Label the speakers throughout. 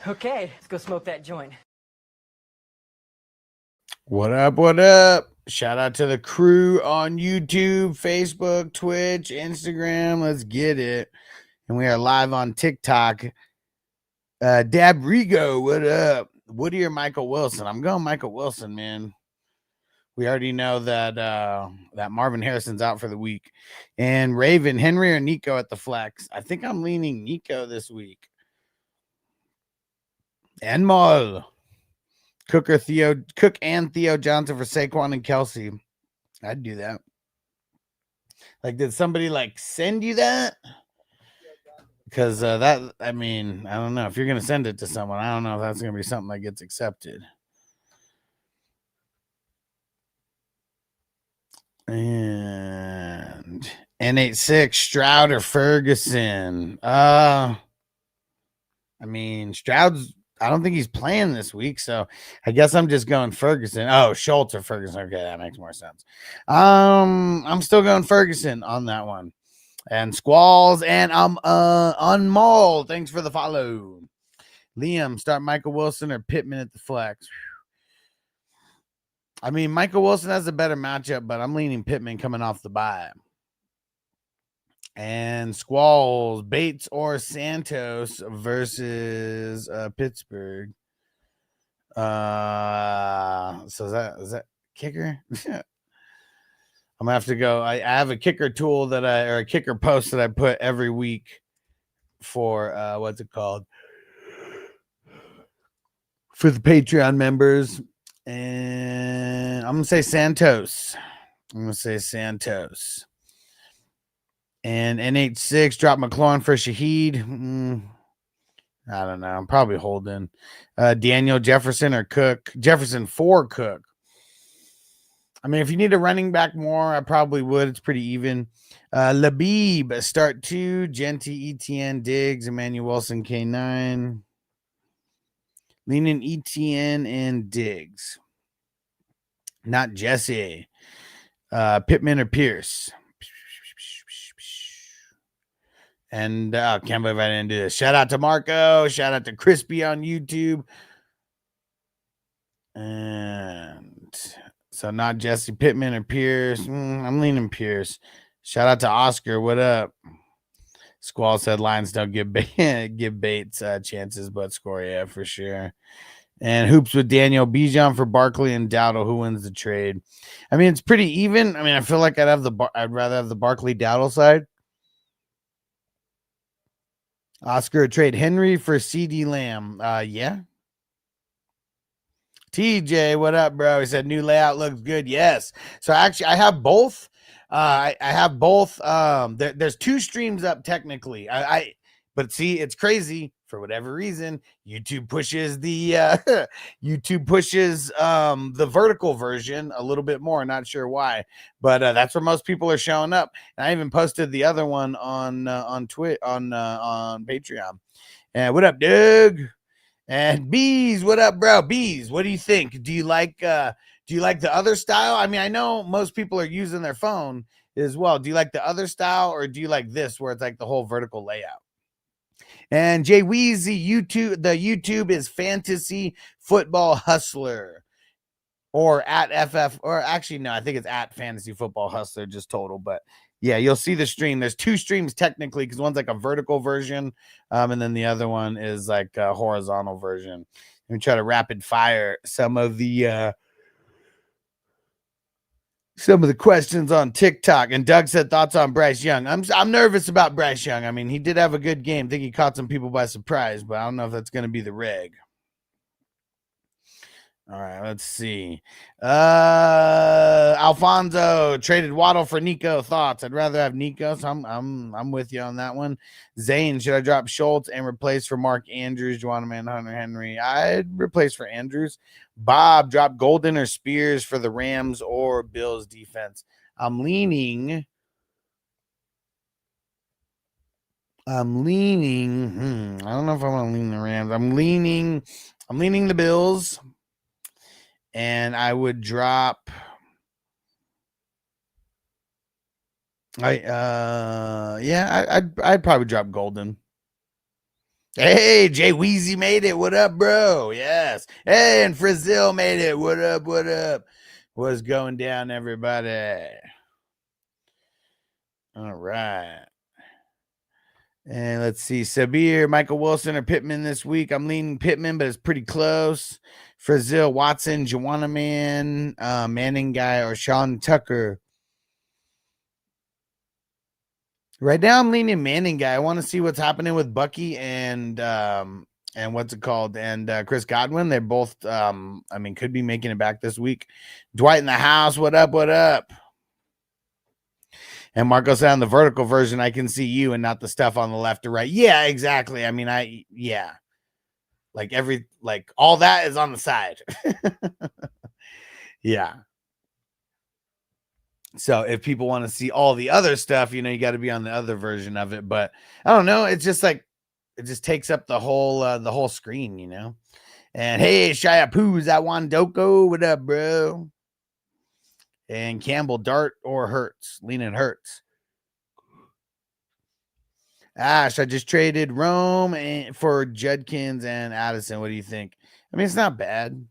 Speaker 1: Okay, let's go smoke that joint.
Speaker 2: What up? What up? Shout out to the crew on YouTube, Facebook, Twitch, Instagram. Let's get it. And we are live on TikTok. Dab Rigo, what up? Woody or Michael Wilson? I'm going Michael Wilson, man. We already know that that Marvin Harrison's out for the week. And Raven, Henry or Nico at the flex? I think I'm leaning Nico this week. And Maul. Cook and Theo Johnson for Saquon and Kelsey. I'd do that. Like, did somebody like send you that? Because that, I mean, I don't know. If you're gonna send it to someone, I don't know if that's gonna be something that gets accepted. And N86 Stroud or Ferguson. I mean, Stroud's, I don't think he's playing this week, so I guess I'm just going Ferguson. Oh, Schultz or Ferguson. Okay, that makes more sense. I'm still going Ferguson on that one. And Squalls and on Maul. Thanks for the follow. Liam, start Michael Wilson or Pittman at the flex. I mean, Michael Wilson has a better matchup, but I'm leaning Pittman coming off the bye. And Squalls, Bates or Santos versus Pittsburgh. So is that kicker? I'm gonna have to go. I have a kicker tool or a kicker post that I put every week for what's it called? For the Patreon members. And I'm gonna say Santos. And NH6 drop McLaurin for Shaheed. I don't know. I'm probably holding Daniel Jefferson or Cook. Jefferson for Cook. I mean, if you need a running back more, I probably would. It's pretty even. Labib, start 2. Genty, ETN, Diggs, Emmanuel Wilson, K9. Leaning ETN and Diggs. Not Jesse. Pittman or Pierce. And can't believe I didn't do this. Shout out to Marco. Shout out to Crispy on YouTube. And so not Jesse, Pittman or Pierce. I'm leaning Pierce. Shout out to Oscar. What up? Squall said Lions don't give Bates chances, but score, yeah, for sure. And hoops with Daniel Bijan for Barkley and Dowdle. Who wins the trade? I mean, it's pretty even. I mean, I feel like I'd rather have the Barkley Dowdle side. Oscar trade Henry for CD Lamb. Yeah. TJ, what up, bro? He said new layout looks good. Yes. So actually, I have both. I have both. There's 2 streams up technically. But see, it's crazy. For whatever reason, YouTube pushes the the vertical version a little bit more. Not sure why, but that's where most people are showing up. And I even posted the other one on Patreon. And what up, Doug? And Bees, what up, bro? Bees, what do you think? Do you like the other style? I mean, I know most people are using their phone as well. Do you like the other style, or do you like this where it's like the whole vertical layout? And Jay Weezy, YouTube is Fantasy Football Hustler, or at FF, or actually no, I think it's at Fantasy Football Hustler, just total. But yeah, you'll see the stream. There's 2 streams technically, because one's like a vertical version, and then the other one is like a horizontal version. Let me try to rapid fire some of the questions on TikTok. And Doug said thoughts on Bryce Young. I'm nervous about Bryce Young. I mean, he did have a good game. I think he caught some people by surprise, but I don't know if that's going to be the reg. All right, let's see. Alfonso traded Waddle for Nico. Thoughts? I'd rather have Nico, so I'm with you on that one. Zane, should I drop Schultz and replace for Mark Andrews, Juwan Manhunter Henry? I'd replace for Andrews. Bob, drop Golden or Spears for the Rams or Bills defense. I'm leaning. I don't know if I want to lean the Rams. I'm leaning the Bills. And I would drop. I'd probably drop Golden. Hey, Jay Weezy made it. What up, bro? Yes. Hey, and Frizzil made it. What up? What up? What's going down, everybody? All right. And let's see. Sabir, Michael Wilson, or Pittman this week. I'm leaning Pittman, but it's pretty close. Frizzil, Watson, Joanna Man, Manning guy, or Sean Tucker. Right now, I'm leaning Manning guy. I want to see what's happening with Bucky and what's it called, and Chris Godwin. They're both, could be making it back this week. Dwight in the house. What up? What up? And Marco said on the vertical version, I can see you and not the stuff on the left or right. Yeah, exactly. I mean, like all that is on the side. Yeah. So if people want to see all the other stuff, you got to be on the other version of it. But I don't know. It's just like it just takes up the whole screen, And hey, Shia Pooh, is that Wandoko? What up, bro? And Campbell, Dart or Hertz? Leaning Hertz. Ash, I just traded Rome for Judkins and Addison. What do you think? I mean, it's not bad.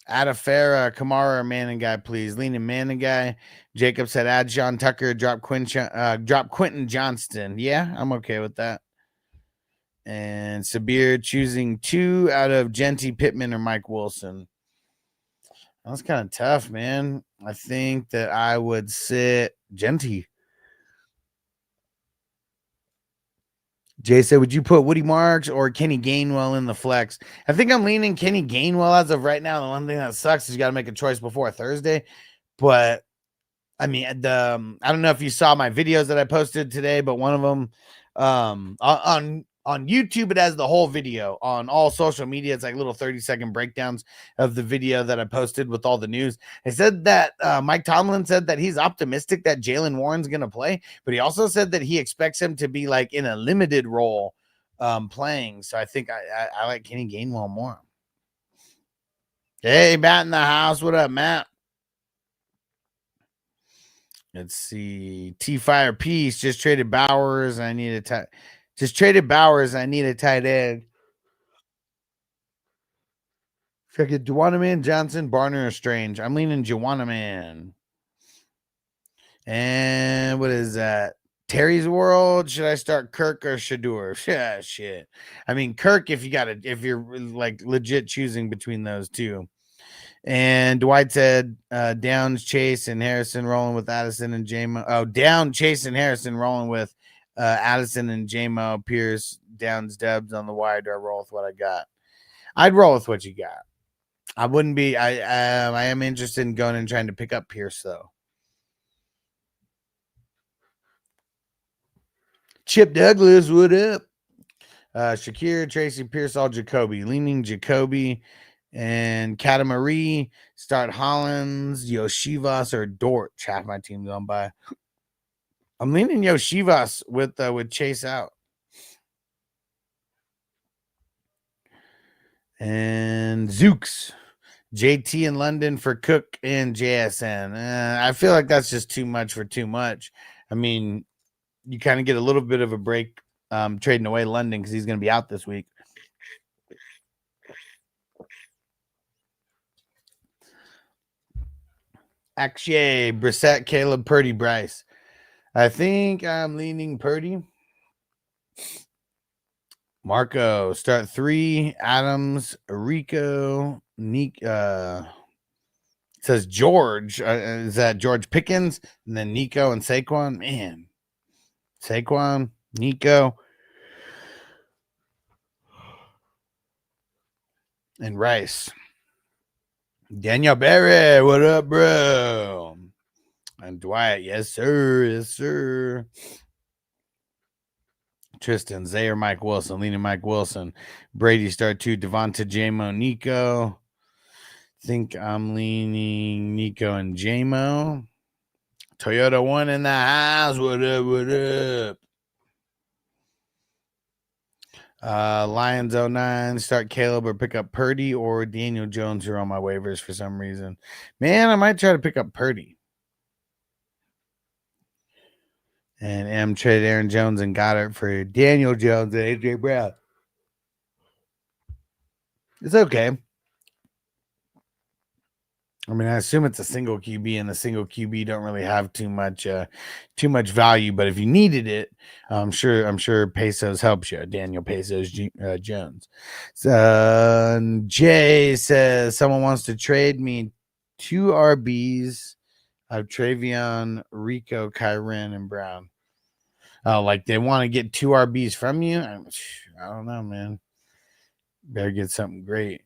Speaker 2: Adafera, Kamara, or Manning guy, please. Leaning Manning guy. Jacob said add Sean Tucker, drop Quentin Johnston. Yeah, I'm okay with that. And Sabir choosing 2 out of Genty, Pittman, or Mike Wilson. That's kind of tough, man. I think that I would sit Genty. Jay said, would you put Woody Marks or Kenny Gainwell in the flex? I think I'm leaning Kenny Gainwell as of right now. The one thing that sucks is you got to make a choice before Thursday. But I mean, I don't know if you saw my videos that I posted today, but one of them on YouTube, it has the whole video. On all social media, it's like little 30-second breakdowns of the video that I posted with all the news. I said that Mike Tomlin said that he's optimistic that Jaylen Warren's going to play, but he also said that he expects him to be like in a limited role playing. So I think I like Kenny Gainwell more. Hey, Matt in the house. What up, Matt? Let's see. T-Fire Peace just traded Bowers. I need a tight end. Check Man, Johnson, Barner, or Strange. I'm leaning Man. And what is that? Terry's World. Should I start Kirk or Shador? Yeah, shit. I mean, Kirk, if you're like legit choosing between those two. And Dwight said Downs, Chase, and Harrison rolling with Addison and J-Mo. Oh, down Chase and Harrison rolling with Addison and J-Mo. Pierce, Downs, Dubs on the wide. Do I roll with what I got? I'd roll with what you got. I wouldn't be. I am interested in going and trying to pick up Pierce though. Chip Douglas, what up? Shakir, Tracy Pierce, all Jacoby. Leaning Jacoby. And Katamari, start Hollins, Yoshivas, or Dort. Half my team's on by. I'm leaning Yoshivas with Chase out. And Zooks. JT in London for Cook and JSN. I feel like that's just too much for too much. I mean, you kind of get a little bit of a break trading away London because he's going to be out this week. Akshay, Brissett, Caleb, Purdy, Bryce. I think I'm leaning Purdy. Marco, start 3. Adams, Rico, Nick. Says George. Is that George Pickens? And then Nico and Saquon. Man, Saquon, Nico, and Rice. Daniel Berry, what up, bro? And Dwight, yes, sir. Yes, sir. Tristan, Zaire, Mike Wilson, leaning Mike Wilson. Brady, start 2. Devonta, J-Mo, Nico. Think I'm leaning Nico and J-Mo. Toyota 1 in the house. What up? What up? Lions 09, start Caleb or pick up Purdy or Daniel Jones, who are on my waivers for some reason. Man, I might try to pick up Purdy. And M traded Aaron Jones and got it for Daniel Jones and AJ Brown. It's okay. I mean, I assume it's a single QB, and the single QB don't really have too much value. But if you needed it, I'm sure Pesos helps you. Daniel Pesos Jones. So, Jay says someone wants to trade me 2 RBs of Travion, Rico, Kyren, and Brown. Oh, like they want to get 2 RBs from you? I don't know, man. Better get something great.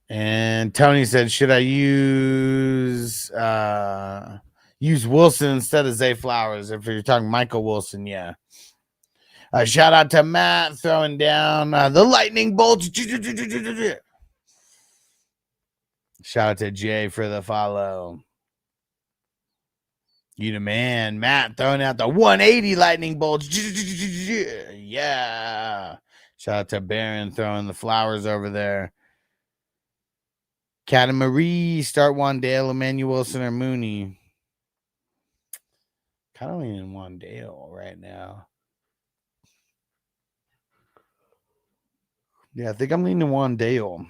Speaker 2: And Tony said, should I use Wilson instead of Zay Flowers? If you're talking Michael Wilson, yeah. Shout out to Matt throwing down the lightning bolts. Shout out to Jay for the follow. You the man, Matt throwing out the 180 lightning bolts. Yeah. Shout out to Baron throwing the flowers over there. Cat and Marie, start Wandale, Emmanuel Wilson, or Mooney. Kind of leaning Wandale right now. Yeah, I think I'm leaning Wandale.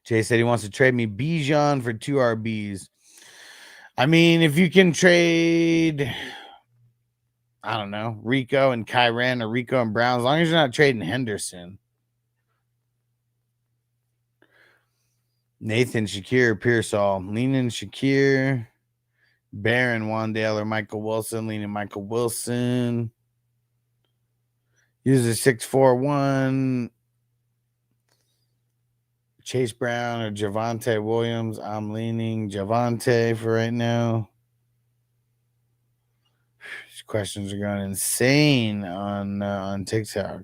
Speaker 2: Jay said he wants to trade me Bijan for 2 RBs. I mean, if you can trade, I don't know, Rico and Kyren or Rico and Brown, as long as you're not trading Henderson. Nathan, Shakir, Pearsall. Leaning Shakir. Baron, Wandale, or Michael Wilson. Leaning Michael Wilson. User 641. Chase Brown or Javonte Williams. I'm leaning Javonte for right now. These questions are going insane on TikTok.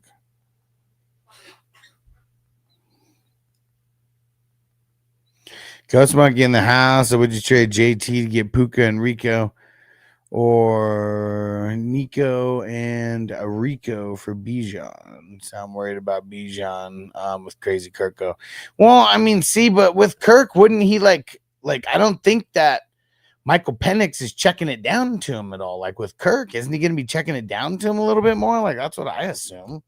Speaker 2: Ghost Monkey in the house. Or would you trade JT to get Puka and Rico, or Nico and Rico for Bijan? So I'm worried about Bijan with Crazy Kirko. Well, I mean, see, but with Kirk, wouldn't he like? I don't think that Michael Penix is checking it down to him at all. Like with Kirk, isn't he going to be checking it down to him a little bit more? Like that's what I assume.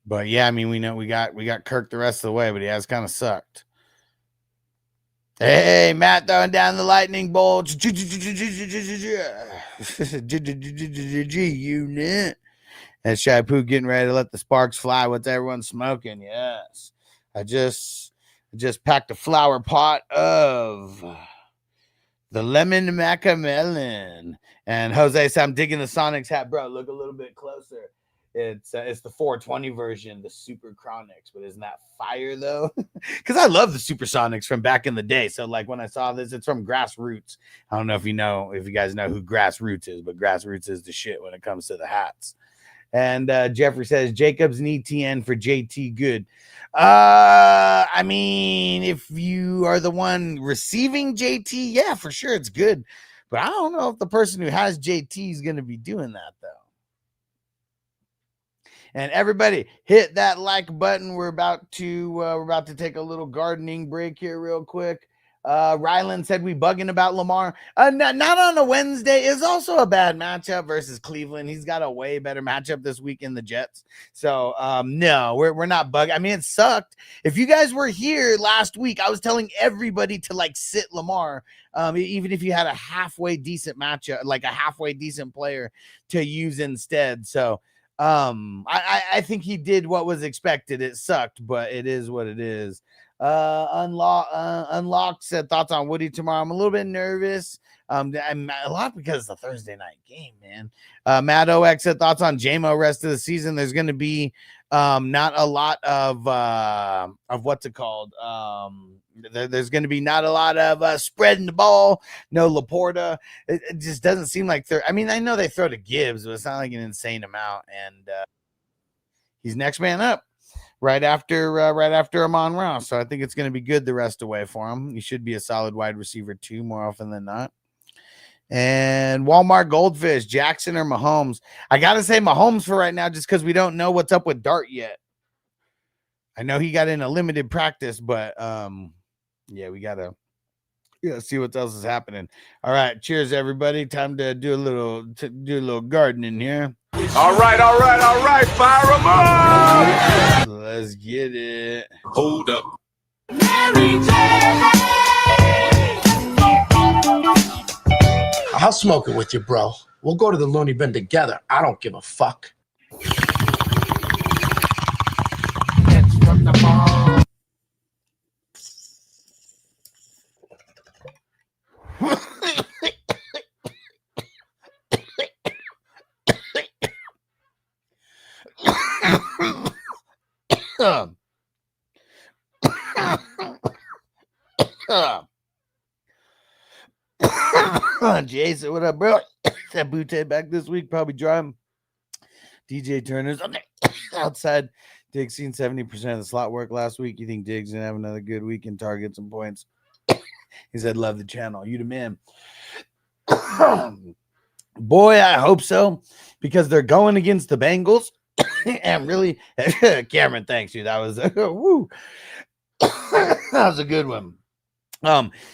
Speaker 2: But yeah, I mean, we know we got Kirk the rest of the way, but he has kind of sucked. Hey, Matt throwing down the lightning bolts. Unit. And Shampoo getting ready to let the sparks fly. What's everyone smoking? Yes. I just packed a flower pot of the lemon macamelon. And Jose said, I'm digging the Sonics hat, bro. Look a little bit closer. It's the 420 version, the Super Chronics, but isn't that fire though? Because I love the Supersonics from back in the day. So like when I saw this, it's from Grassroots. I don't know if you guys know who Grassroots is, but Grassroots is the shit when it comes to the hats. And Jeffrey says Jacobs and ETN for JT good. I mean, if you are the one receiving JT, yeah, for sure it's good. But I don't know if the person who has JT is going to be doing that though. And everybody hit that like button. We're about to take a little gardening break here real quick. Ryland said we bugging about Lamar. Not on a Wednesday. Is also a bad matchup versus Cleveland. He's got a way better matchup this week in the Jets. So no, we're not bugging. I mean, it sucked. If you guys were here last week, I was telling everybody to like sit Lamar. Even if you had a halfway decent matchup, like a halfway decent player to use instead. So I think he did what was expected. It sucked, but it is what it is. Unlock said thoughts on Woody tomorrow. I'm a little bit nervous. I'm a lot because it's a Thursday night game, man. Matt OX said thoughts on JMO rest of the season. There's going to be not a lot of what's it called? There's going to be not a lot of spreading the ball. No Laporta. It just doesn't seem like I mean, I know they throw to Gibbs, but it's not like an insane amount. And he's next man up right after Amon Ross. So I think it's going to be good the rest away for him. He should be a solid wide receiver too, more often than not. And Walmart Goldfish, Jackson or Mahomes. I got to say Mahomes for right now, just because we don't know what's up with Dart yet. I know he got in a limited practice, but yeah, we got to Yeah, see what else is happening. All right, cheers, everybody. Time to do a little gardening here.
Speaker 3: All right, fire them up.
Speaker 2: Let's get it.
Speaker 3: Hold up.
Speaker 4: I'll smoke it with you, bro. We'll go to the loony bin together. I don't give a fuck.
Speaker 2: Jason, what up, bro? That bootay back this week, probably driving. DJ Turner's on there outside. Diggs seen 70% of the slot work last week. You think Diggs gonna have another good week in targets and points? He said, "Love the channel. You the man." Boy, I hope so, because they're going against the Bengals. And really, Cameron, thanks you. That was woo. That was a good one.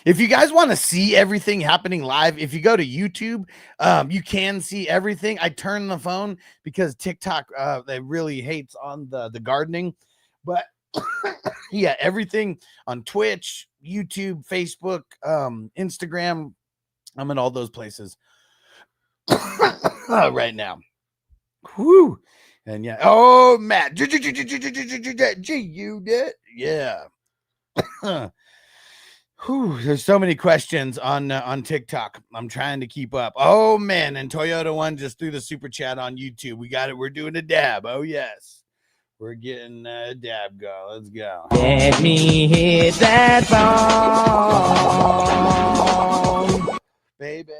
Speaker 2: If you guys want to see everything happening live, if you go to YouTube, you can see everything. I turn the phone because TikTok they really hates on the gardening, but yeah, everything on Twitch, YouTube, Facebook, Instagram. I'm in all those places right now. Whoo. And yeah, oh Matt, you did, yeah. Whew, there's so many questions on TikTok. I'm trying to keep up. Oh man, and Toyota One just threw the super chat on YouTube. We got it. We're doing a dab. Oh yes, we're getting a dab go. Let's go.
Speaker 1: Let me hit that bong,
Speaker 2: Baby.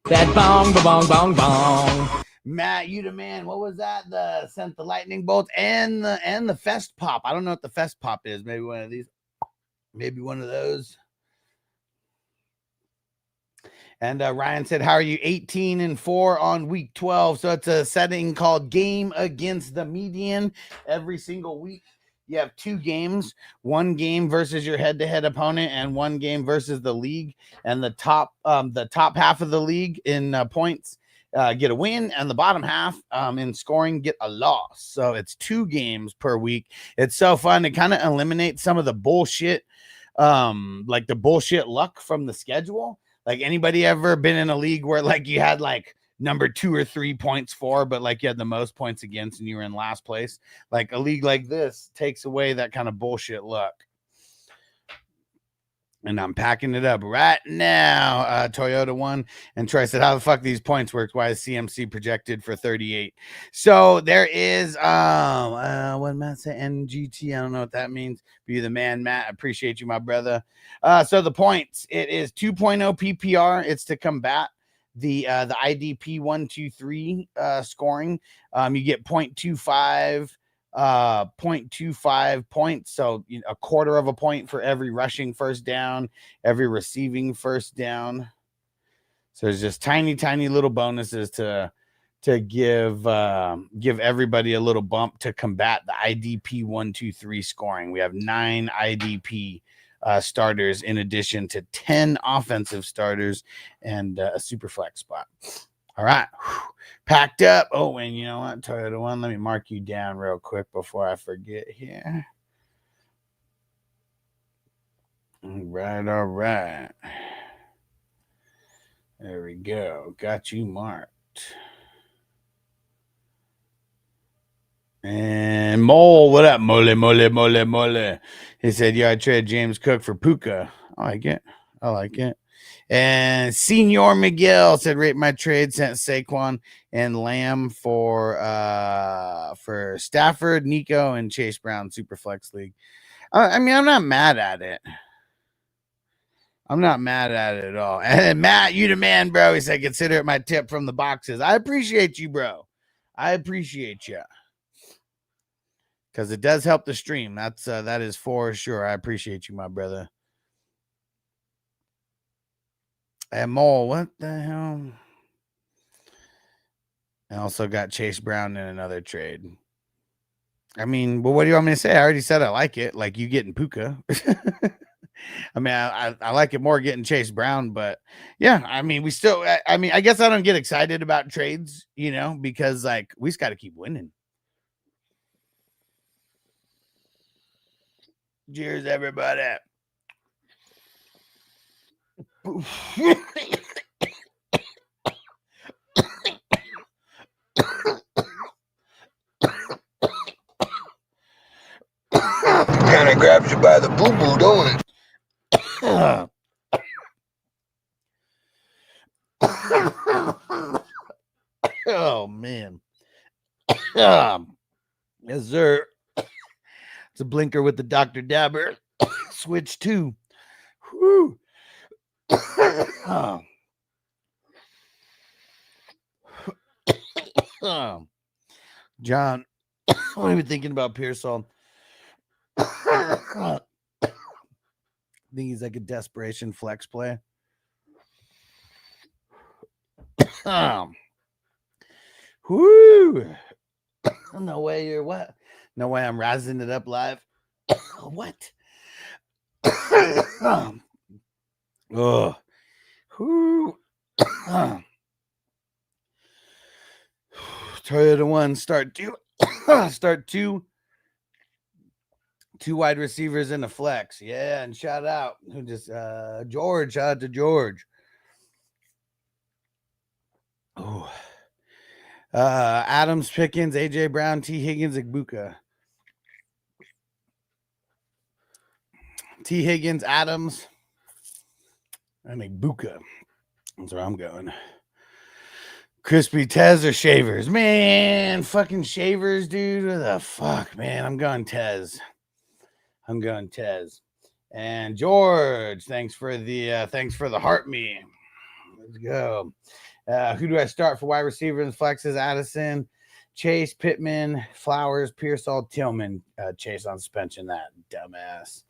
Speaker 1: that bong, bong, bong, bong.
Speaker 2: Matt, you the man. What was that? The sent the lightning bolts and the fest pop. I don't know what the fest pop is. Maybe one of these. Maybe one of those. And Ryan said, "How are you? 18-4 on week 12." So it's a setting called game against the median. Every single week, you have 2 games. 1 game versus your head-to-head opponent, and 1 game versus the league. And the top half of the league in points get a win, and the bottom half in scoring get a loss. So it's 2 games per week. It's so fun. It kind of eliminates some of the bullshit, like the bullshit luck from the schedule. Like, anybody ever been in a league where like you had like number 2 or 3 points for, but like you had the most points against and you were in last place? Like, a league like this takes away that kind of bullshit luck. And I'm packing it up right now. Toyota One. And Troy said, "How the fuck these points work? Why is CMC projected for 38?" So there is what Matt said, NGT. I don't know what that means. Be the man, Matt. I appreciate you, my brother. So the points, it is 2.0 PPR. It's to combat the IDP 1-2-3 scoring. You get 0.25 points, so a quarter of a point for every rushing first down, every receiving first down. So there's just tiny little bonuses to give everybody a little bump to combat the IDP 1-2-3 scoring. We have 9 IDP starters in addition to 10 offensive starters and a super flex spot. All right, packed up. Oh, and you know what, Toyota One, let me mark you down real quick before I forget here. All right. There we go. Got you marked. And Mole, what up, Mole? He said, "Yeah, I traded James Cook for Puka." I like it. And Senior Miguel said, "Rate my trade, sent Saquon and Lamb for Stafford, Nico, and Chase Brown Superflex League." I mean, I'm not mad at it. I'm not mad at it at all. And Matt, you the man, bro. He said, "Consider it my tip from the boxes." I appreciate you, bro. I appreciate you, because it does help the stream. That is for sure. I appreciate you, my brother. And Mole, what the hell? I also got Chase Brown in another trade. I mean, well, what do you want me to say? I already said I like it. Like you getting Puka. I mean, I like it more getting Chase Brown, but yeah, I mean, we still, I mean, I guess I don't get excited about trades, you know, because like we just got to keep winning. Cheers, everybody.
Speaker 5: Kind of grabs you by the boo-boo, don't it?
Speaker 2: Oh man. Yes, sir. It's a blinker with the Dr. Dabber. Switch 2. Whew. Oh. Oh. John, what are you thinking about Pearsall? I think he's like a desperation flex play. Whoo! No way you're what? No way I'm razzing it up live. What? Oh. Whoo. Toyota 1, start 2. Start 2. 2 wide receivers in the flex. Yeah, and shout out who just George. Shout out to George. Oh. Adams, Pickens, AJ Brown, T. Higgins, Igbuka. T. Higgins, Adams, and Igbuka. That's where I'm going. Crispy Tez or Shavers? Man, fucking Shavers, dude. What the fuck, man? I'm going Tez. And George, thanks for the heart me. Let's go. Who do I start for wide receiver in flexes? Addison, Chase, Pittman, Flowers, Pearsall, Tillman. Chase on suspension, that dumbass.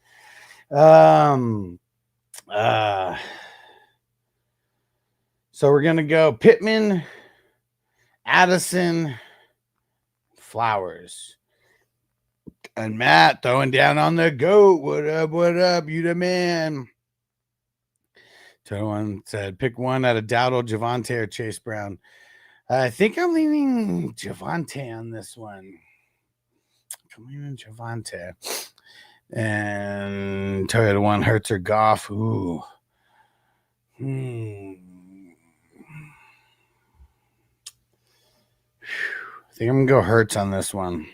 Speaker 2: So we're gonna go Pittman, Addison, Flowers. And Matt throwing down on the goat. What up? You the man. Someone said, pick one out of Dowdle, Javonte, or Chase Brown. I think I'm leaning Javonte on this one. I'm leaning Javonte. And Toyota 1, Hurts or Goff. Ooh. I think I'm going to go Hurts on this one.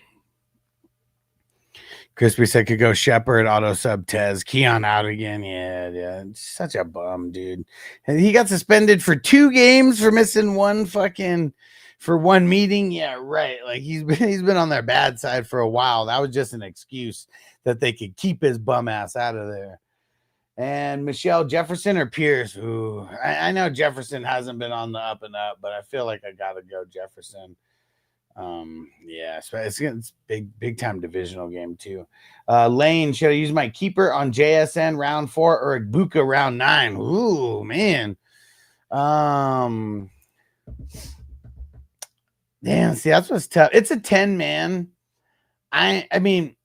Speaker 2: Crispy said could go Shepard, auto sub Tez, Keon out again. Yeah. Such a bum, dude. And he got suspended for 2 games for missing one meeting. Yeah, right. Like he's been on their bad side for a while. That was just an excuse that they could keep his bum ass out of there. And Michelle, Jefferson or Pierce? Ooh, I know Jefferson hasn't been on the up and up, but I feel like I gotta go Jefferson. Yeah, so it's big time divisional game too. Lane, should I use my keeper on JSN round 4 or Igbuka round 9? Ooh, man. Damn, see, that's what's tough. It's a 10 man. I mean,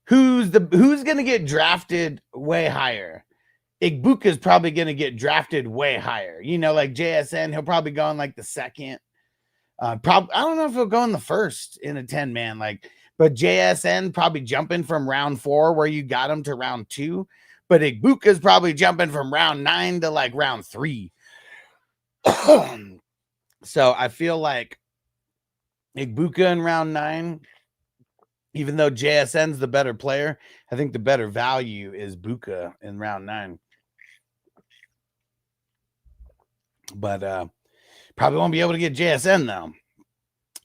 Speaker 2: who's gonna get drafted way higher? Igbuka is probably gonna get drafted way higher. You know, like JSN, he'll probably go in like the second. I don't know if he'll go in the first in a 10 man, but JSN probably jumping from round 4 where you got him to round 2, but Igbuka's probably jumping from round 9 to like round 3. So I feel like Igbuka in round 9, even though JSN's the better player, I think the better value is Buka in round 9. But probably won't be able to get JSN though.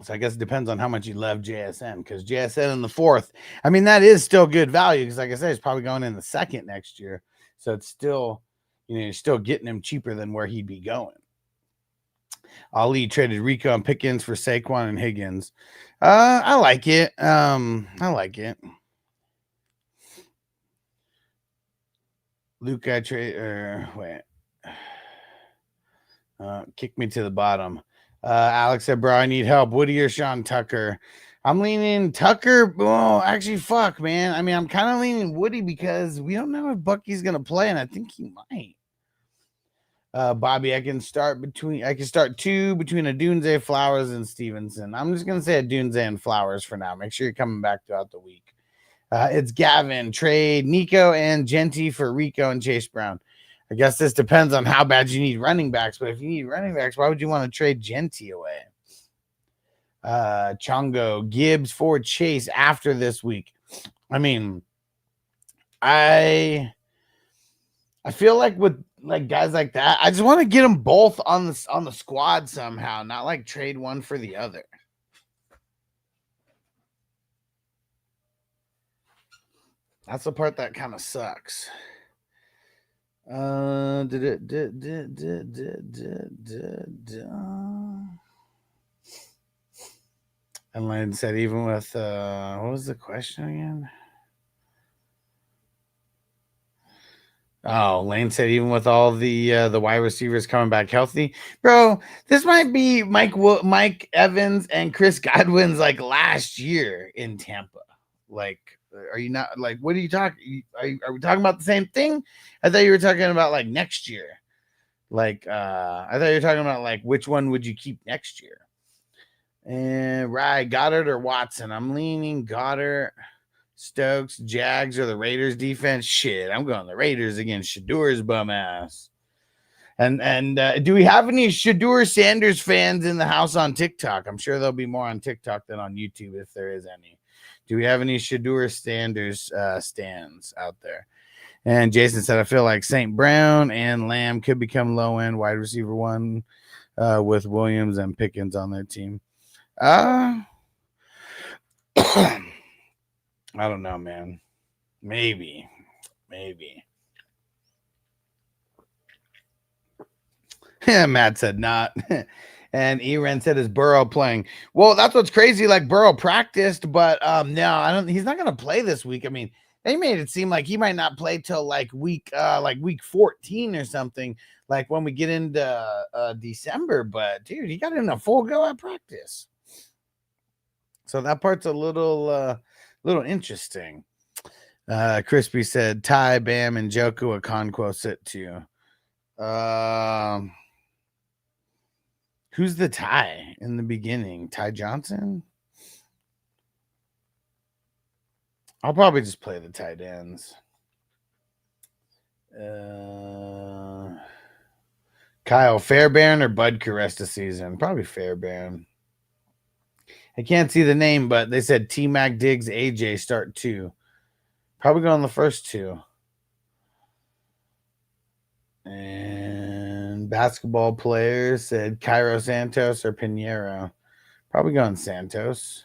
Speaker 2: So I guess it depends on how much you love JSN, because JSN in the 4th, I mean, that is still good value because like I said, it's probably going in the 2nd next year. So it's still, you're still getting him cheaper than where he'd be going. Ali traded Rico and Pickens for Saquon and Higgins. I like it. Luke, I trade kick me to the bottom. Alex said, bro, I need help. Woody or Sean Tucker? I'm leaning Tucker. Oh, actually, fuck, man. I mean, I'm kind of leaning Woody because we don't know if Bucky's gonna play, and I think he might. Bobby, I can start two between Adunze, Flowers, and Stevenson. I'm just gonna say Adunze and Flowers for now. Make sure you're coming back throughout the week. It's Gavin, trade Nico and Genty for Rico and Chase Brown. I guess this depends on how bad you need running backs, but if you need running backs, why would you want to trade Genty away? Chongo, Gibbs for Chase after this week. I mean, I feel like with like guys like that, I just want to get them both on the squad somehow, not like trade one for the other. That's the part that kind of sucks. And Lane said even with what was the question again? Oh, Lane said even with all the wide receivers coming back healthy, bro, this might be Mike Evans and Chris Godwin's like last year in Tampa. Like, are you not like? What are you talking? Are we talking about the same thing? I thought you were talking about like next year. Like, I thought you were talking about like which one would you keep next year? And right, Goddard or Watson? I'm leaning Goddard. Stokes, Jags, or the Raiders defense? Shit, I'm going the Raiders against Shadur's bum ass. And do we have any Shadur Sanders fans in the house on TikTok? I'm sure there'll be more on TikTok than on YouTube if there is any. Do we have any Shadur Sanders stands out there? And Jason said, I feel like St. Brown and Lamb could become low-end wide receiver one with Williams and Pickens on their team. I don't know, man. Maybe. Matt said not. And Eran said, is Burrow playing? Well, that's what's crazy. Like Burrow practiced, but no, I don't. He's not going to play this week. I mean, they made it seem like he might not play till like week 14 or something. Like when we get into December. But dude, he got in a full go at practice. So that part's a little interesting. Crispy said Ty, Bam, and Joku Okonkwo sit too. Who's the Ty in the beginning? Ty Johnson? I'll probably just play the tight ends. Kyle Fairbairn or Budka rest of season? Probably Fairbairn. I can't see the name, but they said T-Mac, Diggs, AJ start two. Probably go on the first two. And basketball players said Cairo Santos or Pinheiro. Probably going Santos.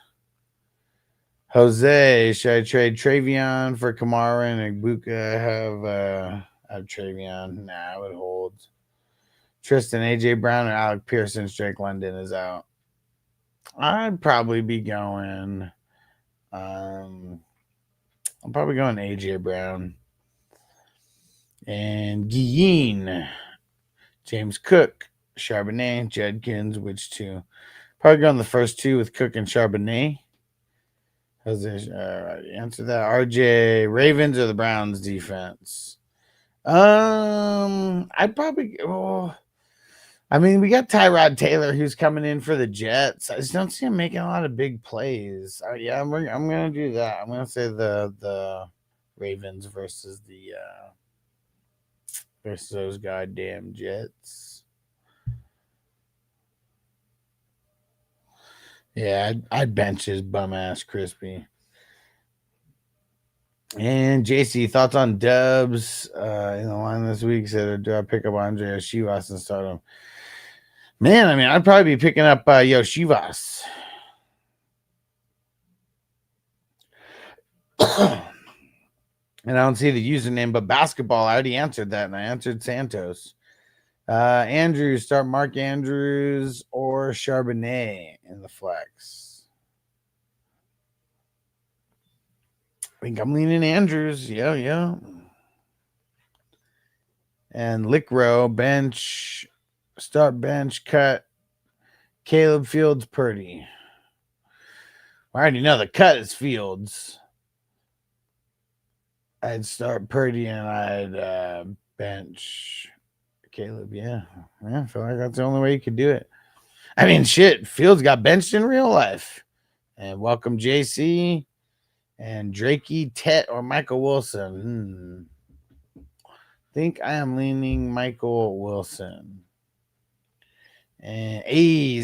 Speaker 2: Jose, should I trade Travion for Kamara and Igbuka? Have Travion? Nah, I would hold. Tristan, AJ Brown, or Alec Pearson, Drake London is out. I'd probably be going. I'm probably going AJ Brown. And Guillen, James Cook, Charbonnet, Judkins, which two? Probably going the first two with Cook and Charbonnet. Answer that. RJ, Ravens or the Browns defense? I'd probably. I mean, we got Tyrod Taylor who's coming in for the Jets. I just don't see him making a lot of big plays. Yeah, I'm gonna do that. I'm gonna say the Ravens versus those goddamn Jets. Yeah, I'd bench his bum ass Crispy. And JC, thoughts on Dubs in the line this week? Said, do I pick up Andre Shivas and start him? Man, I mean, I'd probably be picking up Shivas. And I don't see the username, but basketball, I already answered that, and I answered Santos. Andrews, start Mark Andrews or Charbonnet in the flex. I think I'm leaning Andrews. Yeah. And Lickrow, bench, start bench, cut. Caleb Fields, Purdy. I already know the cut is Fields. I'd start Purdy and I'd bench Caleb. Yeah, I feel like that's the only way you could do it. I mean, shit, Fields got benched in real life. And welcome JC and Drakey, Tet, or Michael Wilson. Think I am leaning Michael Wilson. And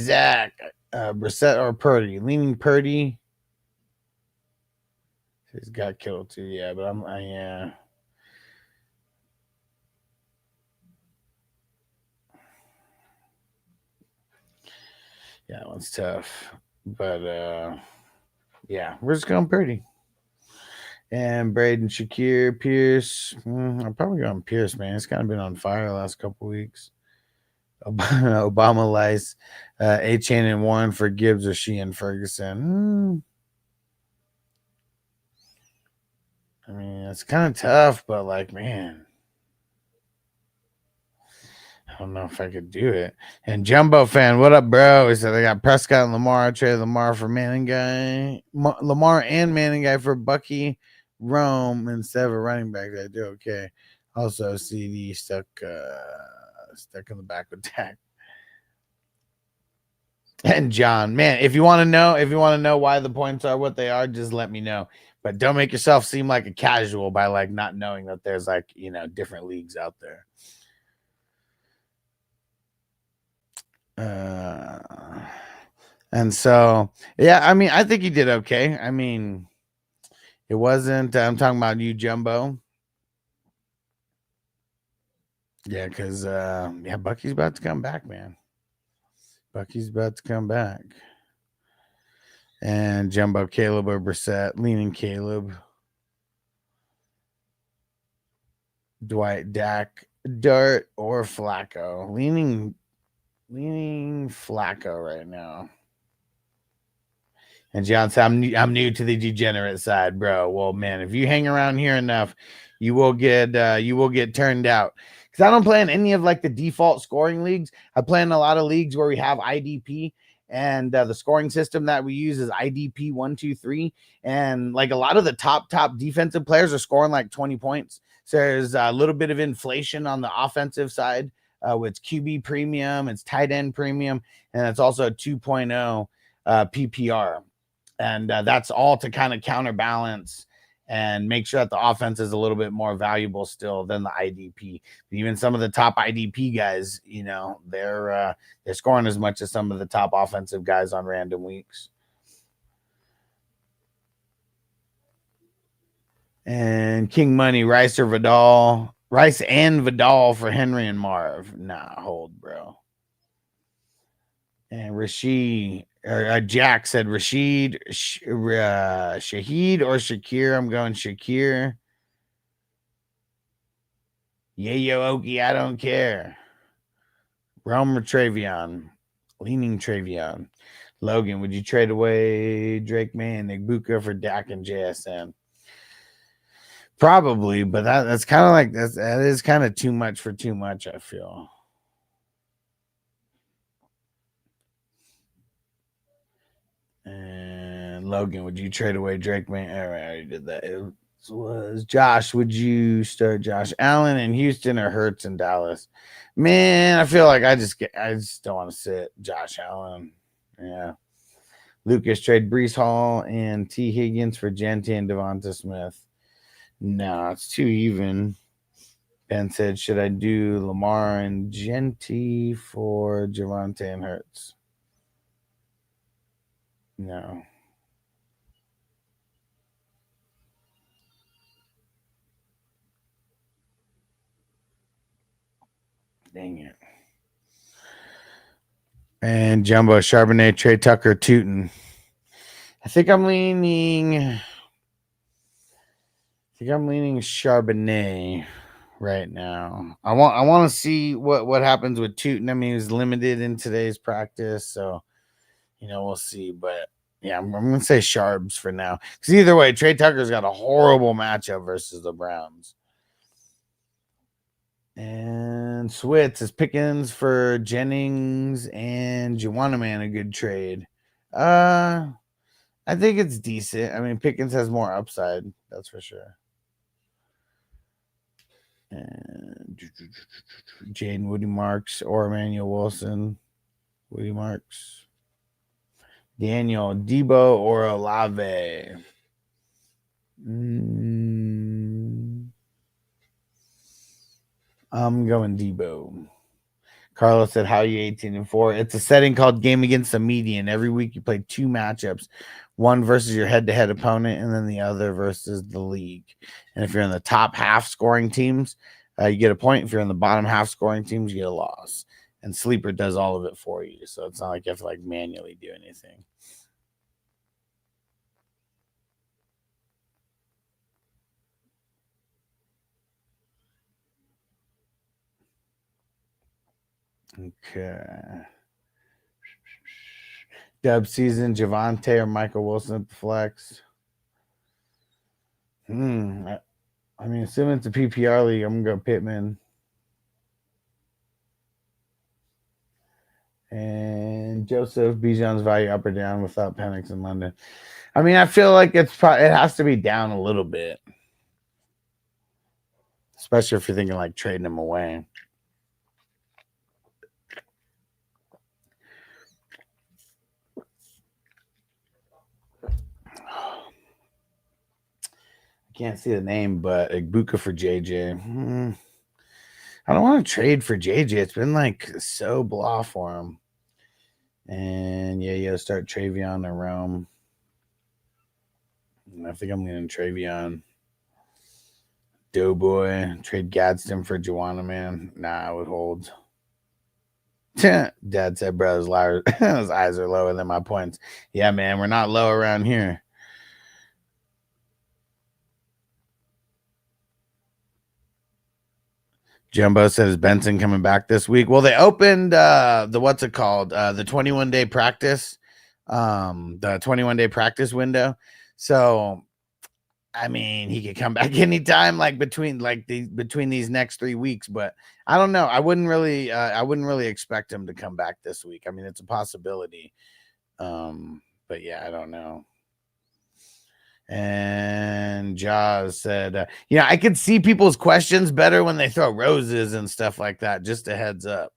Speaker 2: Zach, Brissett or Purdy. Leaning Purdy. He's got killed too, yeah, but yeah. Yeah, that one's tough. But yeah, we're just going Purdy. And Braden, Shakir, Pierce. I'm probably going Pierce, man. It's kind of been on fire the last couple weeks. Obama Lice, A-Chain and Warren for Gibbs or Sheehan Ferguson. I mean, it's kind of tough, but like, man, I don't know if I could do it. And Jumbo fan, what up, bro? He said they got Prescott and Lamar. I traded Lamar for Manning guy. Lamar and Manning guy for Bucky Rome instead of a running back. I do okay. Also, CD stuck in the back with Dak. And John, man, if you want to know why the points are what they are, just let me know. But don't make yourself seem like a casual by like not knowing that there's like, different leagues out there. And so, yeah, I mean, I think he did okay. I mean, it wasn't, I'm talking about you, Jumbo. Yeah, because, Bucky's about to come back, man. Bucky's about to come back. And Jumbo, Caleb or Brissett, leaning Caleb. Dwight, Dak, Dart, or Flacco. Leaning Flacco right now. And John said, I'm new to the degenerate side, bro. Well, man, if you hang around here enough, you will get turned out. Because I don't play in any of like the default scoring leagues. I play in a lot of leagues where we have IDP, and the scoring system that we use is IDP 1, 2, 3. And like a lot of the top defensive players are scoring like 20 points. So there's a little bit of inflation on the offensive side. With QB premium, it's tight end premium, and it's also a 2.0 PPR. And that's all to kind of counterbalance and make sure that the offense is a little bit more valuable still than the IDP. Even some of the top IDP guys, they're scoring as much as some of the top offensive guys on random weeks. And King Money, Rice or Vidal. Rice and Vidal for Henry and Marv. Nah, hold, bro. And Rashid, Jack said Rashid, Shaheed or Shakir. I'm going Shakir. Yayo Okie, I don't care. Rome or Travion. Leaning Travion. Logan, would you trade away Drake May and Igbuka for Dak and JSN? Probably, but that's kind of like that is kind of too much for too much, I feel. And Logan, would you trade away Drake May? All right, I already did that. It was Josh. Would you start Josh Allen in Houston or Hurts in Dallas? Man, I feel like I just don't want to sit Josh Allen. Yeah. Lucas, trade Breece Hall and T. Higgins for Gentry and Devonta Smith. No, it's too even. Ben said, should I do Lamar and Gentry for Javonte and Hurts? No. Dang it. And Jumbo, Charbonnet, Trey Tucker, Tootin. I think I'm leaning Charbonnet right now. I want to see what happens with Tootin. I mean, he's limited in today's practice, so we'll see. But yeah, I'm gonna say Charbs for now. Because either way, Trey Tucker's got a horrible matchup versus the Browns. And Switz is Pickens for Jennings and Juwanna Man, a good trade. I think it's decent. I mean, Pickens has more upside, that's for sure. And Jaden Woody Marks or Emmanuel Wilson. Woody Marks. Daniel Debo or Olave. I'm going Debo. Carlos said, how are you 18-4? It's a setting called Game Against the Median. Every week you play 2 matchups, one versus your head-to-head opponent and then the other versus the league. And if you're in the top half scoring teams, you get a point. If you're in the bottom half scoring teams, you get a loss. And Sleeper does all of it for you. So it's not like you have to like manually do anything. Okay. Dub season, Javante or Michael Wilson at the flex. I mean, assuming it's a PPR league, I'm going to go Pittman. And Joseph Bijan's value up or down without Penix in London. I mean, I feel like it has to be down a little bit. Especially if you're thinking like trading him away. Can't see the name, but Igbuka for JJ. I don't want to trade for JJ. It's been like so blah for him. And yeah, you got to start Travion or Rome. I think I'm going to Travion. Doughboy. Trade Gadsden for Joanna, man. Nah, I would hold. Dad said, bro, his eyes are lower than my points. Yeah, man, we're not low around here. Jumbo says Benson coming back this week. Well, they opened the 21-day practice, the 21-day practice window. So, I mean, he could come back anytime, like between these next 3 weeks. But I don't know. I wouldn't really expect him to come back this week. I mean, it's a possibility. But yeah, I don't know. And Jaws said, I could see people's questions better when they throw roses and stuff like that. Just a heads up.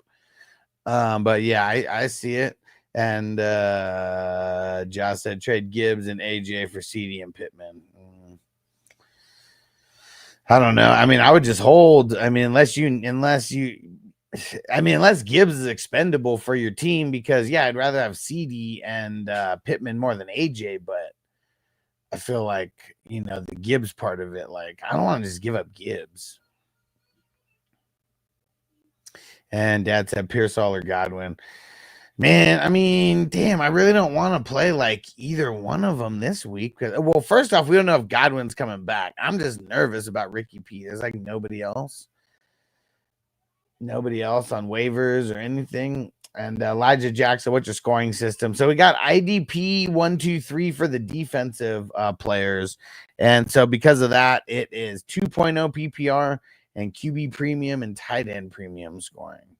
Speaker 2: But yeah, I see it. And Jaws said trade Gibbs and AJ for CD and Pittman. I don't know. I mean, I would just hold. I mean, unless Gibbs is expendable for your team, because I'd rather have CD and Pittman more than AJ, but I feel like, the Gibbs part of it, like, I don't want to just give up Gibbs. And Dad said Pearsall or Godwin. Man, I mean, damn, I really don't want to play like either one of them this week. Well, first off, we don't know if Godwin's coming back. I'm just nervous about Ricky P. There's like nobody else on waivers or anything. And Elijah Jackson, what's your scoring system? So we got IDP 1, 2, 3 for the defensive players. And so because of that, it is 2.0 PPR and QB premium and tight end premium scoring.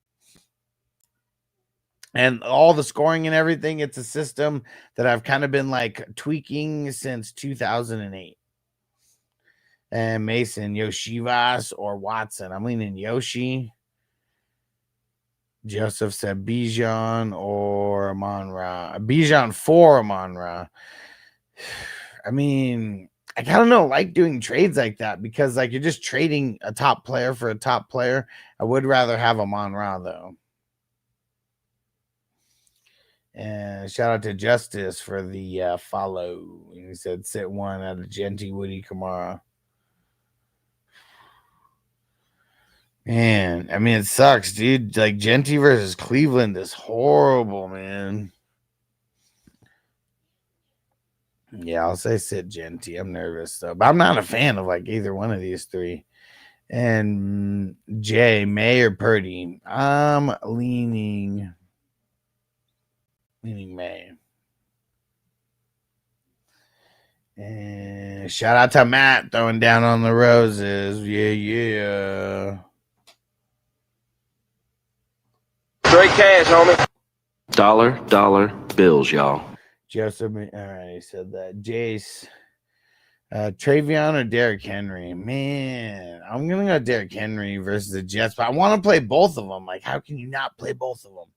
Speaker 2: And all the scoring and everything, it's a system that I've kind of been like tweaking since 2008. And Mason, Yoshivas or Watson. I'm leaning Yoshi. Joseph said Bijan or Amon-Ra. Bijan for Amon-Ra. I mean, I kind of don't like doing trades like that because like you're just trading a top player for a top player. I would rather have Amon-Ra though. And shout out to Justice for the follow. He said sit one out of Genty, Woody, Kamara. Man, I mean, it sucks, dude. Like, Genty versus Cleveland is horrible, man. Yeah, I'll say sit Genty. I'm nervous, though. But I'm not a fan of, like, either one of these three. And Jay, May, or Purdy? I'm leaning May. And shout out to Matt throwing down on the roses. Yeah.
Speaker 3: Straight cash, homie.
Speaker 6: Dollar bills, y'all.
Speaker 2: Joseph, all right, he said that. Jace, Travion or Derrick Henry? Man, I'm gonna go Derrick Henry versus the Jets, but I want to play both of them. Like, how can you not play both of them?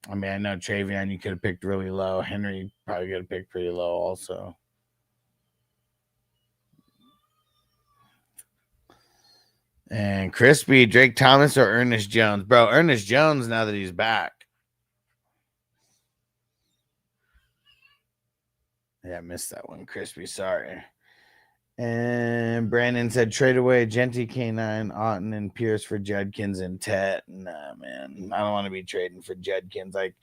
Speaker 2: I mean, I know Travion you could have picked really low. Henry probably could have picked pretty low also. And Crispy, Drake Thomas or Ernest Jones? Bro, Ernest Jones now that he's back. Yeah, I missed that one, Crispy. Sorry. And Brandon said trade away Genty, K9, Otten, and Pierce for Judkins and Tet. Nah, man. I don't want to be trading for Judkins. Like,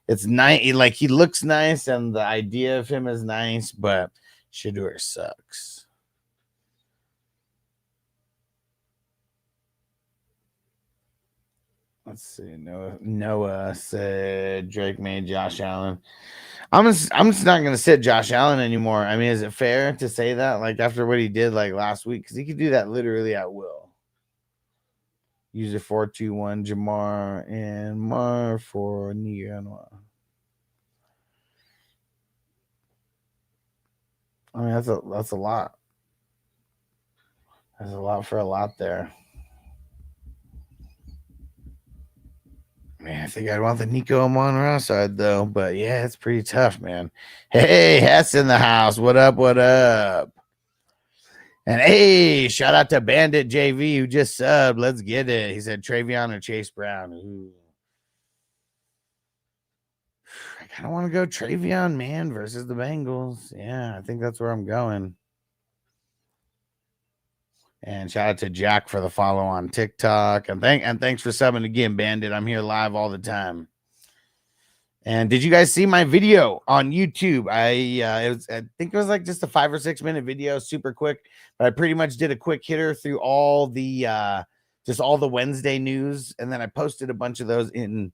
Speaker 2: it's nice. Like, he looks nice, and the idea of him is nice, but Shedeur sucks. Let's see. Noah said Drake made Josh Allen. I'm just not gonna sit Josh Allen anymore. I mean, is it fair to say that? Like after what he did like last week, because he could do that literally at will. User 421 Jamar and Mar for Nianwa. I mean, that's a lot. That's a lot for a lot there. Man, I think I'd want the Nico Monroe side though, but yeah, it's pretty tough, man. Hey, Hess in the house. What up? What up? And hey, shout out to Bandit JV who just subbed. Let's get it. He said Travion or Chase Brown. Ooh. I kind of want to go Travion, man, versus the Bengals. Yeah, I think that's where I'm going. And shout out to Jack for the follow on TikTok. And thanks for subbing again, Bandit. I'm here live all the time. And did you guys see my video on YouTube? I think it was like just a 5 or 6 minute video, super quick. But I pretty much did a quick hitter through all the just all the Wednesday news, and then I posted a bunch of those in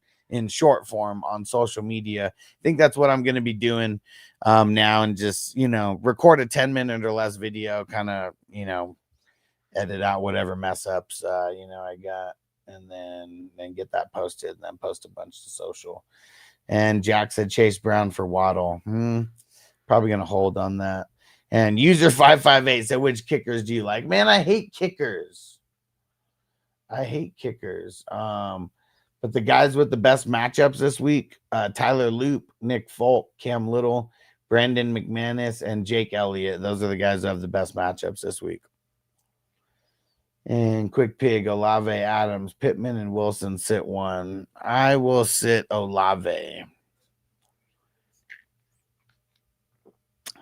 Speaker 2: short form on social media. I think that's what I'm going to be doing now, and just record a 10-minute or less video, kind of edit out whatever mess ups I got, and then get that posted, and then post a bunch to social. And Jack said Chase Brown for Waddle. Probably gonna hold on that. And user 558 said, which kickers do you like? Man, I hate kickers. But the guys with the best matchups this week, Tyler Loop, Nick Folk, Cam Little, Brandon McManus, and Jake Elliott. Those are the guys who have the best matchups this week. And Quick Pig, Olave, Adams, Pittman, and Wilson sit one. I will sit Olave.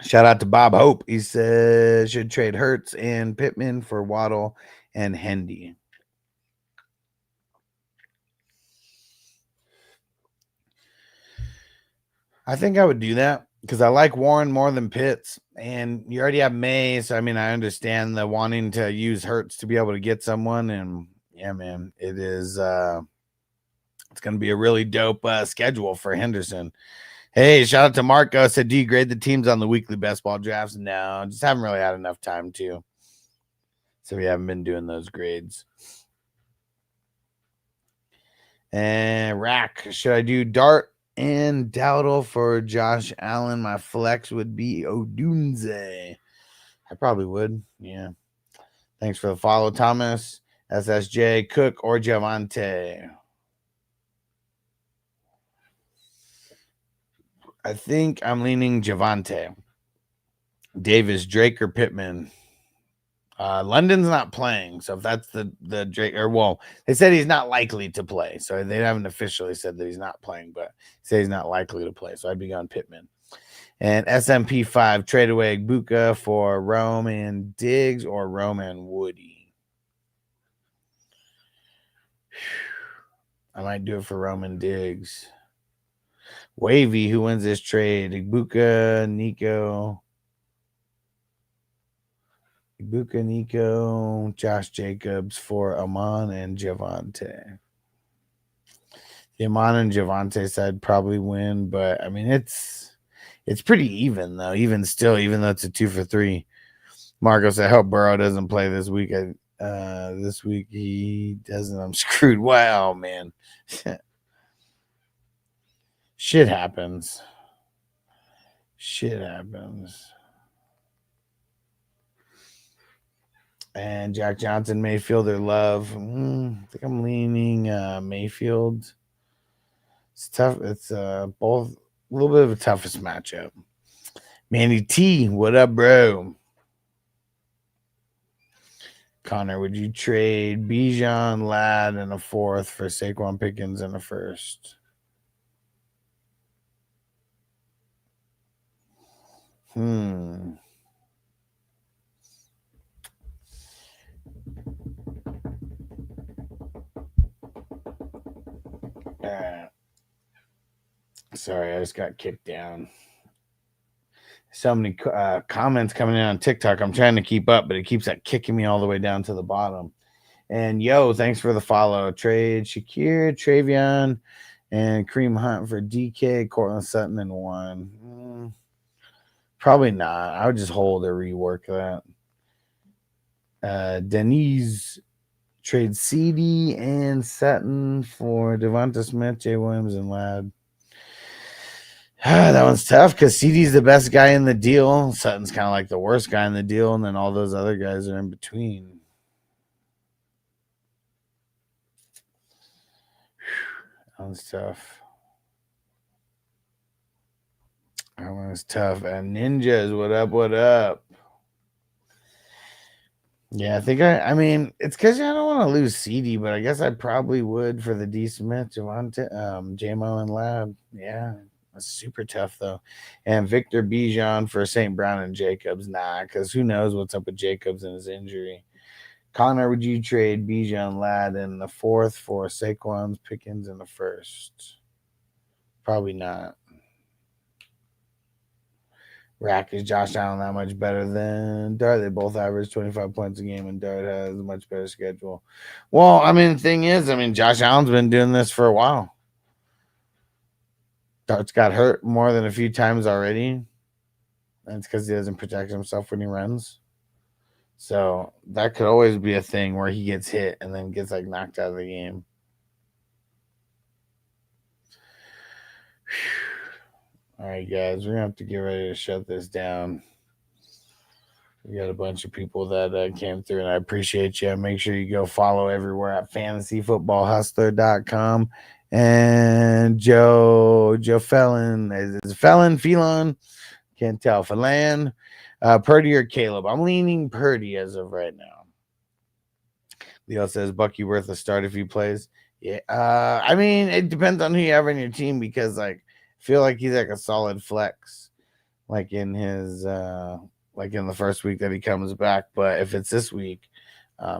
Speaker 2: Shout out to Bob Hope. He says should trade Hurts and Pittman for Waddle and Hendy. I think I would do that because I like Warren more than Pitts, and you already have May. So I mean, I understand the wanting to use Hurts to be able to get someone, and yeah, man, it is. It's going to be a really dope schedule for Henderson. Hey, shout out to Marco. Said, do you grade the teams on the weekly best ball drafts? No, just haven't really had enough time to. So we haven't been doing those grades. And Rack, should I do Dart and Dowdle for Josh Allen? My flex would be Odunze. I probably would. Yeah. Thanks for the follow, Thomas. SSJ, Cook, or Javante. I think I'm leaning Javante. Davis, Drake, or Pittman. London's not playing, so if that's the Drake, or well, they said he's not likely to play, so they haven't officially said that he's not playing, but say he's not likely to play, so I'd be going Pittman. And SMP 5, trade away Buka for Rome and Diggs or Rome and Woody. I might do it for Rome and Diggs. Wavy, who wins this trade? Ibuka, Nico, Josh Jacobs for Amon and Javante. The Amon and Javante side probably win, but I mean it's pretty even though. Even still, even though it's a 2 for 3. Marcos, I hope Burrow doesn't play this week. This week he doesn't. I'm screwed. Wow, man. Shit happens. Shit happens. And Jack Johnson, Mayfield, or Love. I think I'm leaning Mayfield. It's tough. It's both a little bit of a toughest matchup. Manny T, what up, bro? Connor, would you trade Bijan, Ladd, and a fourth for Saquon Pickens and a first? Sorry, I just got kicked down. So many comments coming in on TikTok. I'm trying to keep up, but it keeps kicking me all the way down to the bottom. And yo, thanks for the follow. Trade Shakir, Travion, and Kareem Hunt for DK, Cortland Sutton, and one. Probably not. I would just hold or rework that. Denise, trade CD and Sutton for Devonta Smith, Jay Williams, and Ladd. That one's tough because CD's the best guy in the deal. Sutton's kind of like the worst guy in the deal, and then all those other guys are in between. That one's tough. That one's tough. And Ninjas, what up? What up? Yeah, I think I mean, it's because I don't want to lose CD, but I guess I probably would for the D Smith, Javonte, JMO, and Lab. Yeah. That's super tough, though. And Victor Bijan for St. Brown and Jacobs. Nah, because who knows what's up with Jacobs and his injury. Connor, would you trade Bijan, Ladd in the fourth for Saquon's, Pickens in the first? Probably not. Rack, is Josh Allen that much better than Dart? They both average 25 points a game, and Dart has a much better schedule. Well, I mean, the thing is, Josh Allen's been doing this for a while. Dart's got hurt more than a few times already. And it's because he doesn't protect himself when he runs. So that could always be a thing where he gets hit and then gets knocked out of the game. All right, guys, we're going to have to get ready to shut this down. We got a bunch of people that came through, and I appreciate you. Make sure you go follow everywhere at fantasyfootballhustler.com. And Joe Felon, is it Felon? Can't tell. Falan, Purdy or Caleb? I'm leaning Purdy as of right now. Leo says Bucky worth a start if he plays. Yeah, it depends on who you have on your team because I feel like he's a solid flex, in his in the first week that he comes back. But if it's this week,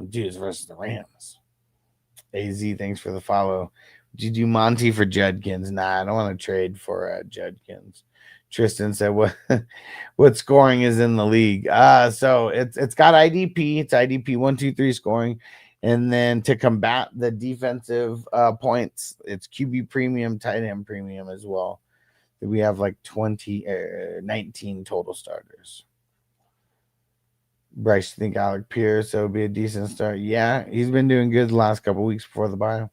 Speaker 2: dude, it's versus the Rams. AZ, thanks for the follow. Did you do Monty for Judkins? Nah, I don't want to trade for Judkins. Tristan said, what scoring is in the league? So it's got IDP. It's IDP 1, 2, 3 scoring. And then to combat the defensive points, it's QB premium, tight end premium as well. We have 19 total starters. Bryce, you think Alec Pierce would be a decent start? Yeah, he's been doing good the last couple weeks before the bye.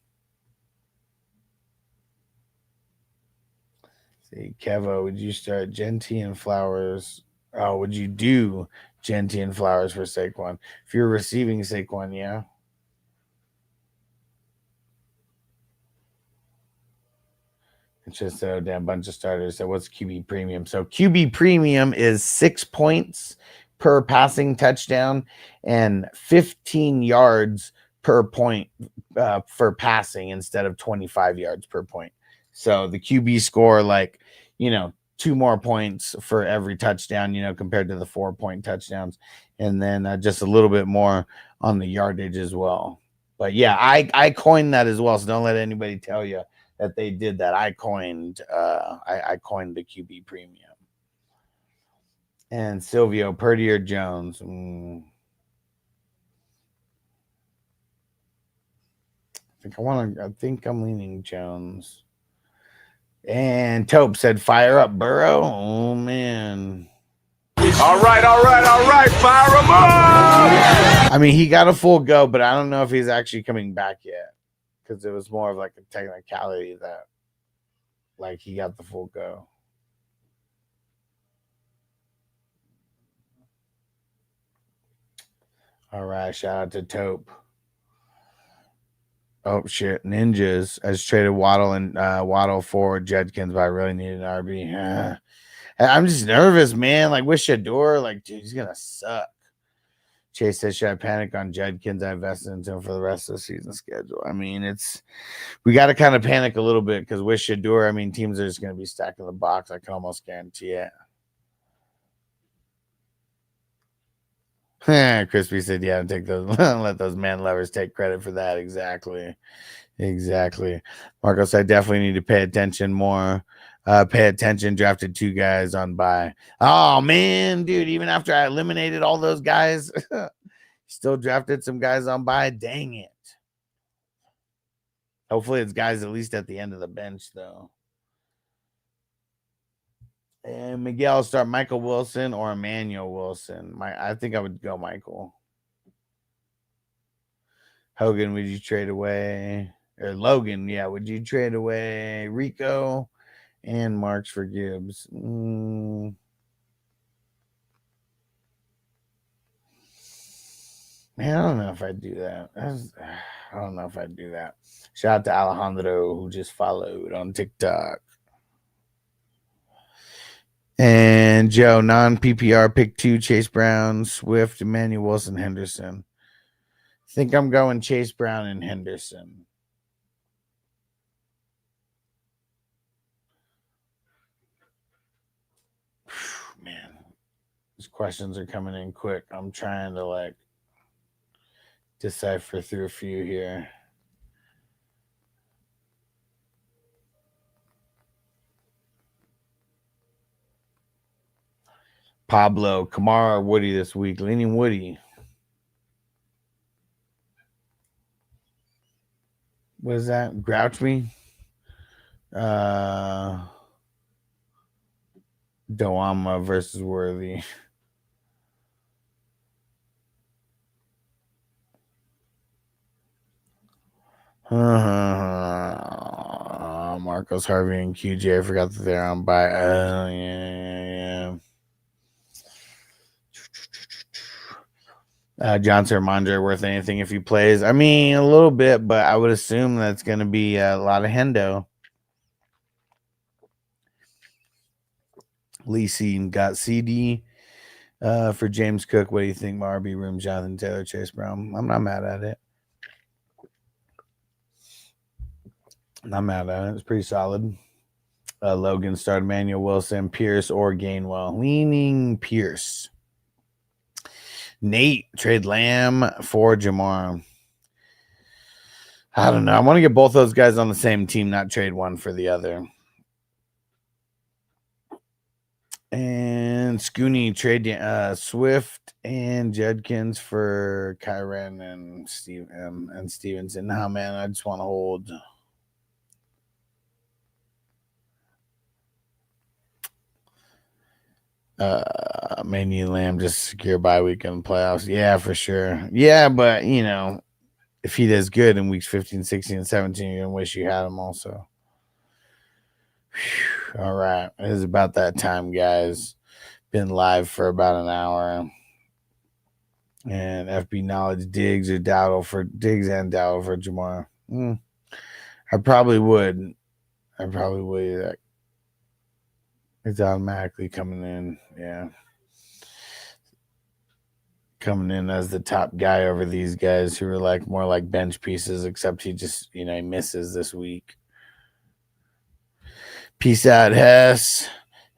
Speaker 2: See, Kevo, would you start Genty and Flowers? Oh, would you do Genty and Flowers for Saquon? If you're receiving Saquon, yeah. It's just a damn bunch of starters. So what's QB premium? So QB premium is 6 points per passing touchdown and 15 yards per point for passing instead of 25 yards per point. So the QB score 2 more points for every touchdown, compared to the 4-point touchdowns. And then just a little bit more on the yardage as well. But yeah, I coined that as well. So don't let anybody tell you that they did that. I coined the QB premium. And Silvio, Purdy or Jones? I think I'm leaning Jones. And Tope said, fire up Burrow. Oh, man.
Speaker 3: All right. Fire him up.
Speaker 2: He got a full go, but I don't know if he's actually coming back yet because it was more of a technicality that he got the full go. All right, shout out to Taupe. Oh shit, Ninjas. I just traded Waddle and Waddle for Judkins, but I really need an RB. I'm just nervous, man. Like with Shador, like dude, he's gonna suck. Chase says, should I panic on Judkins? I invested into him for the rest of the season schedule. I mean, we got to kind of panic a little bit because with Shador, I mean, teams are just going to be stacking the box. I can almost guarantee it. Crispy said, yeah, take those, let those man lovers take credit for that. Exactly. Marcos, I definitely need to pay attention more. Pay attention. Drafted 2 guys on bye. Oh man, dude, even after I eliminated all those guys, still drafted some guys on bye. Dang it. Hopefully it's guys at least at the end of the bench, though. And Miguel, start Michael Wilson or Emmanuel Wilson. I think I would go Michael. Hogan, would you trade away? Or Logan, yeah. Would you trade away Rico and Marks for Gibbs? Man, I don't know if I'd do that. I don't know if I'd do that. Shout out to Alejandro, who just followed on TikTok. And Joe, non-PPR, pick 2, Chase Brown, Swift, Emmanuel Wilson, Henderson. I think I'm going Chase Brown and Henderson. Man, these questions are coming in quick. I'm trying to like decipher through a few here. Pablo, Kamara, or Woody this week. Leaning Woody. What is that? Grouch me? Doama versus Worthy. Marcos, Harvey, and QJ. I forgot that they're on by. Yeah. Johnson Armandre worth anything if he plays? I mean, a little bit, but I would assume that's going to be a lot of Hendo. Lee Seaton got CD for James Cook. What do you think, RB Room, Jonathan Taylor, Chase Brown? I'm not mad at it. It's pretty solid. Logan started Emmanuel Wilson, Pierce, or Gainwell. Leaning Pierce. Nate, trade Lamb for Jamar. I don't know. I want to get both those guys on the same team, not trade one for the other. And Scooney, trade Swift and Judkins for Kyren and Stevenson. Nah, man, I just want to hold. Mania Lamb just secure bye week in the playoffs. Yeah, for sure. Yeah, but you know, if he does good in weeks 15, 16, and 17, you're gonna wish you had him also. Whew. All right. It is about that time, guys. Been live for about an hour. And FB Knowledge Diggs and Dowdle for Jamar. I probably would. It's automatically coming in. Yeah. Coming in as the top guy over these guys who are like more like bench pieces, except he just, he misses this week. Peace out, Hess.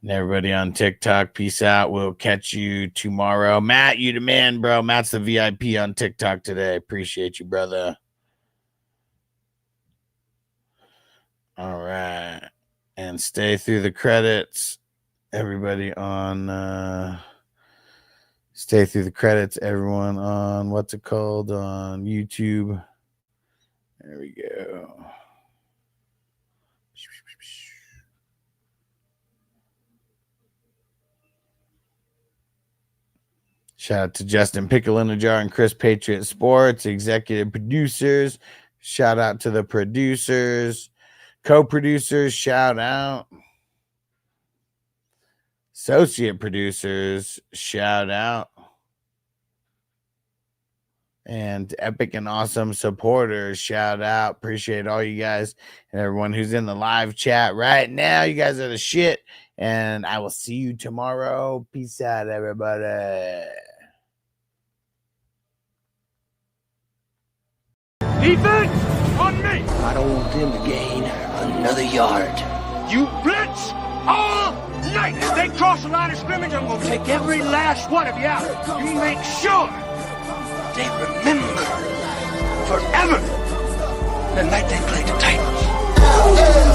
Speaker 2: And everybody on TikTok, peace out. We'll catch you tomorrow. Matt, you the man, bro. Matt's the VIP on TikTok today. Appreciate you, brother. All right. And stay through the credits. Everybody on stay through the credits. Everyone on what's it called on YouTube. There we go. Shout out to Justin Pickle in a Jar and Chris Patriot Sports, executive producers. Shout out to the producers, co-producers. Shout out. Associate producers. Shout out. and epic and awesome supporters. Shout out. Appreciate all you guys and everyone who's in the live chat right now. You guys are the shit. And I will see you tomorrow. Peace out, everybody.
Speaker 3: Defense on me.
Speaker 5: I don't want them to gain another yard.
Speaker 3: You blitz all night. If they cross the line of scrimmage, I'm gonna take every last one of you out. You make sure they remember forever the night they played the Titans.